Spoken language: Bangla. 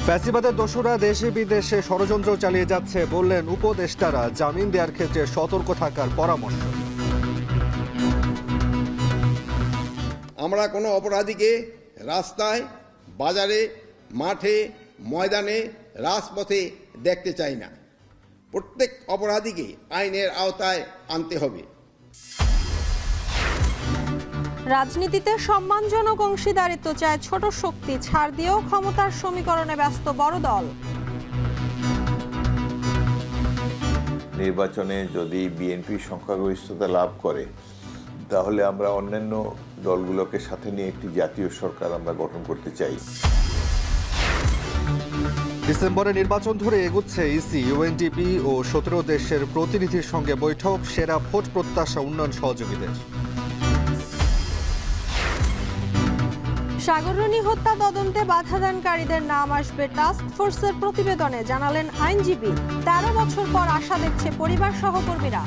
ফ্যাসিবাদের দোসরা দেশে বিদেশে ষড়যন্ত্র চালিয়ে যাচ্ছে বললেন উপদেষ্টারা। জামিন দেওয়ার ক্ষেত্রে সতর্ক থাকার পরামর্শ। আমরা কোনো অপরাধীকে রাস্তায়, বাজারে, মাঠে, ময়দানে, রাজপথে দেখতে চাই না। প্রত্যেক অপরাধীকে আইনের আওতায় আনতে হবে। রাজনীতিতে সম্মানজনক অংশীদারিত্ব চায় ছোট শক্তি, ছাড় দিয়েও ক্ষমতার সমীকরণে ব্যস্ত বড় দল। নির্বাচনে যদি বিএনপি সংখ্যাগরিষ্ঠতা লাভ করে তাহলে আমরা অন্যান্য দলগুলোকে সাথে নিয়ে একটি জাতীয় সরকার আমরা গঠন করতে চাই। ডিসেম্বরে নির্বাচন ধরে এগুচ্ছে ইসি, ইউএনডিপি ও 17 দেশের প্রতিনিধির সঙ্গে বৈঠক। সেরা ভোট প্রত্যাশা উন্নয়ন সহযোগীদের। সাগররনী হত্যা তদন্তে বাধাদানকারীদের নাম আসবে টাস্ক ফোর্সের প্রতিবেদনে, জানালেন আইনজীবী। 13 বছর পর আশা দেখছে পরিবার সহকর্মীরা।